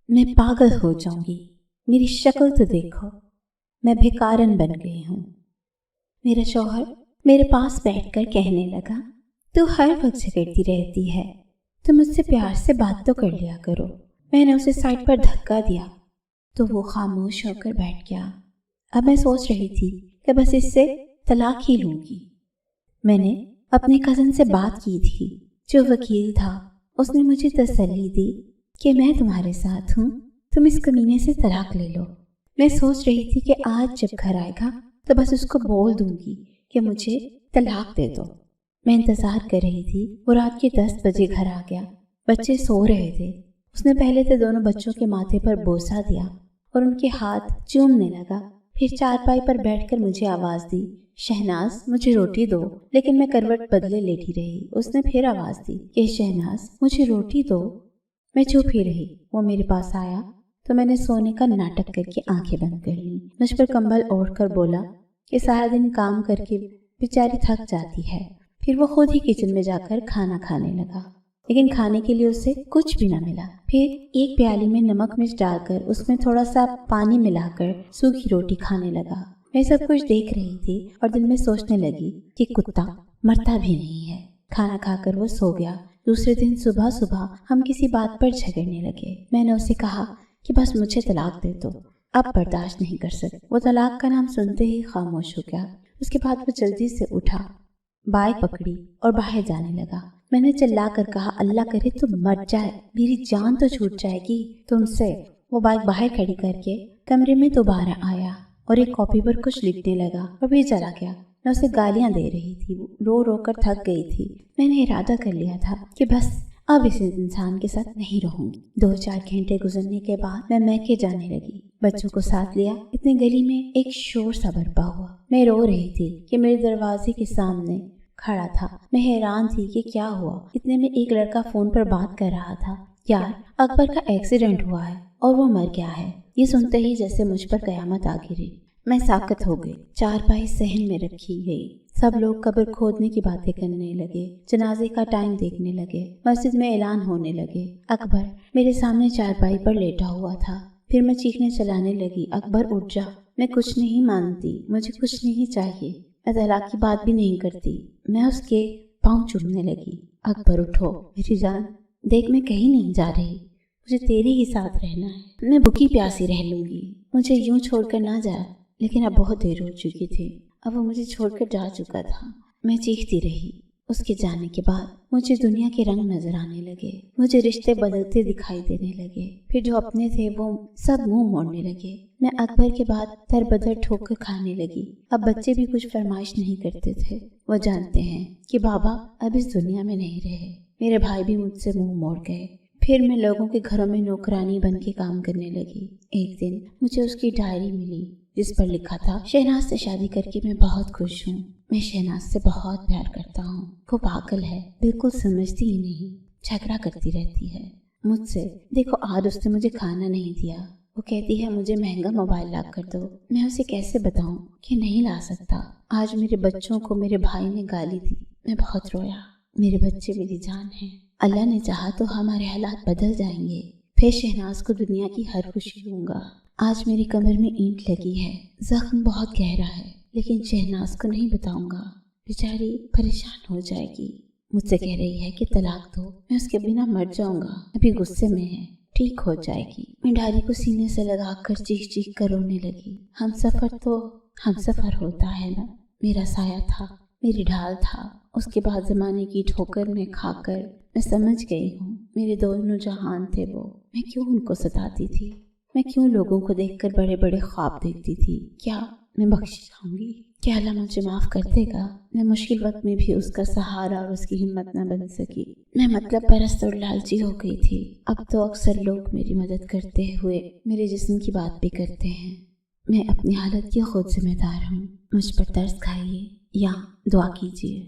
میں پاگل ہو جاؤں گی، میری شکل تو دیکھو، میں بھکارن بن گئی ہوں۔ میرا شوہر میرے پاس بیٹھ کر کہنے لگا، تو ہر وقت جھگڑتی رہتی ہے، تو مجھ سے پیار سے بات تو کر لیا کرو۔ میں نے اسے سائڈ پر دھکا دیا تو وہ خاموش ہو کر بیٹھ گیا۔ اب میں سوچ رہی تھی کہ بس اس سے طلاق ہی لوں گی۔ میں نے اپنے کزن سے بات کی تھی جو وکیل تھا، اس نے مجھے تسلی دی کہ میں تمہارے ساتھ ہوں، تم اس کمینے سے طلاق لے لو۔ میں سوچ رہی تھی کہ آج جب گھر آئے گا تو بس اس کو بول دوں گی کہ مجھے طلاق دے دو۔ میں انتظار کر رہی تھی، وہ رات کے 10 بجے گھر آ گیا۔ بچے سو رہے تھے۔ اس نے پہلے تو دونوں بچوں کے ماتھے پر بوسہ دیا اور ان کے ہاتھ چومنے لگا، پھر چارپائی پر بیٹھ کر مجھے آواز دی، شہناز مجھے روٹی دو، لیکن میں کروٹ بدلے لیٹی رہی۔ اس نے پھر آواز دی کہ شہناز مجھے روٹی دو۔ میں چپ ہی رہی۔ وہ میرے پاس آیا تو میں نے سونے کا ناٹک کر کے آنکھیں بند کر لیں۔ مجھ پر کمبل اوڑھ کر بولا کہ سارا دن کام کر کے بیچاری تھک جاتی ہے۔ پھر وہ خود ہی کچن میں جا کر کھانا کھانے لگا، لیکن کھانے کے لیے اسے کچھ بھی نہ ملا۔ پھر ایک پیالی میں نمک مرچ ڈال کر اس میں تھوڑا سا پانی ملا کر سوکھی روٹی کھانے لگا۔ میں سب کچھ دیکھ رہی تھی اور دل میں سوچنے لگی کہ کتا مرتا بھی نہیں ہے۔ کھانا کھا کر وہ سو گیا۔ دوسرے دن صبح صبح ہم کسی بات پر جھگڑنے لگے۔ میں نے اسے کہا کہ بس مجھے طلاق دے دو، اب برداشت نہیں کر سکتی۔ وہ طلاق کا نام سنتے ہی خاموش ہو گیا۔ اس کے بعد وہ جلدی سے اٹھا، بائک پکڑی اور باہر جانے لگا۔ میں نے چلا کر کہا، اللہ کرے تو مر جائے، میری جان تو چھوٹ جائے گی تم سے۔ وہ بائک باہر کھڑی کر کے کمرے میں دوبارہ آیا اور ایک کاپی پر کچھ لکھنے لگا اور پھر چلا گیا۔ میں اسے گالیاں دے رہی تھی، رو رو کر تھک گئی تھی۔ میں نے ارادہ کر لیا تھا کہ بس اب اس انسان کے ساتھ نہیں رہوں گی۔ 2-4 گھنٹے گزرنے کے بعد میں میکے جانے لگی، بچوں کو ساتھ لیا۔ اتنے گلی میں ایک شور سا برپا ہوا۔ میں رو رہی تھی کہ میرے دروازے کے سامنے کھڑا تھا۔ میں حیران تھی کہ کیا ہوا۔ اتنے میں ایک لڑکا فون پر بات کر رہا تھا، یار اکبر کا ایکسیڈنٹ ہوا ہے اور وہ مر گیا ہے۔ یہ سنتے ہی جیسے مجھ پر قیامت آ گری۔ میں ساکت ہو گئی۔ چارپائی صحن میں رکھی گئی۔ سب لوگ قبر کھودنے کی باتیں کرنے لگے، جنازے کا ٹائم دیکھنے لگے، مسجد میں اعلان ہونے لگے۔ اکبر میرے سامنے چارپائی پر لیٹا ہوا تھا۔ پھر میں چیخنے چلانے لگی، اکبر اٹھ جا، میں کچھ نہیں مانتی، مجھے کچھ نہیں چاہیے، میں طلاق کی بات بھی نہیں کرتی۔ میں اس کے پاؤں چومنے لگی۔ اکبر اٹھو میری جان، دیکھ میں کہیں نہیں جا رہی، مجھے تیرے ہی ساتھ رہنا ہے، میں بھوکی پیاسی رہ لوں گی، مجھے یوں چھوڑ کر نہ جا۔ لیکن اب بہت دیر ہو چکی تھی، اب وہ مجھے چھوڑ کر جا چکا تھا۔ میں چیختی رہی۔ اس کے جانے کے بعد مجھے دنیا کے رنگ نظر آنے لگے، مجھے رشتے بدلتے دکھائی دینے لگے، پھر جو اپنے تھے وہ سب منہ موڑنے لگے۔ میں اکبر کے بعد در بدر ٹھوکر کھانے لگی۔ اب بچے بھی کچھ فرمائش نہیں کرتے تھے، وہ جانتے ہیں کہ بابا اب اس دنیا میں نہیں رہے۔ میرے بھائی بھی مجھ سے منہ موڑ گئے۔ پھر میں لوگوں کے گھروں میں نوکرانی بن کے کام کرنے لگی۔ ایک دن مجھے اس کی ڈائری ملی جس پر لکھا تھا، شہناز سے شادی کر کے میں بہت خوش ہوں، میں شہناز سے بہت پیار کرتا ہوں، وہ پاگل ہے، بالکل سمجھتی ہی نہیں، جھگڑا کرتی رہتی ہے مجھ سے۔ دیکھو آج اس نے مجھے کھانا نہیں دیا، وہ کہتی ہے مجھے مہنگا موبائل لا کر دو، میں اسے کیسے بتاؤں کہ نہیں لا سکتا۔ آج میرے بچوں کو میرے بھائی نے گالی دی، میں بہت رویا۔ میرے بچے میری جان ہیں، اللہ نے چاہا تو ہمارے حالات بدل جائیں گے، پھر شہناز کو دنیا کی ہر خوشی دوں گا۔ آج میری کمر میں اینٹ لگی ہے، زخم بہت گہرا ہے، لیکن شہناز کو نہیں بتاؤں گا، بیچاری پریشان ہو جائے گی۔ مجھ سے کہہ رہی ہے کہ طلاق دو، میں اس کے بنا مر جاؤں گا، ابھی غصے میں ہے، ٹھیک ہو جائے گی۔ میں ڈائری کو سینے سے لگا کر چیخ چیخ کر رونے لگی۔ ہم سفر ہوتا ہے نا، میرا سایہ تھا، میری ڈھال تھا۔ اس کے بعد زمانے کی ٹھوکر میں کھا کر میں سمجھ گئی ہوں، میرے دونوں جہان تھے وہ، میں کیوں ان کو ستاتی تھی، میں کیوں لوگوں کو دیکھ کر بڑے بڑے خواب دیکھتی تھی۔ کیا میں بخش جاؤں گی؟ کیا اللہ مجھے معاف کر دے گا؟ میں مشکل وقت میں بھی اس کا سہارا اور اس کی ہمت نہ بن سکی۔ میں مطلب پرست اور لالچی ہو گئی تھی۔ اب تو اکثر لوگ میری مدد کرتے ہوئے میرے جسم کی بات بھی کرتے ہیں۔ میں اپنی حالت کی خود ذمہ دار ہوں، مجھ پر ترس کھائیے یا دعا کیجیے۔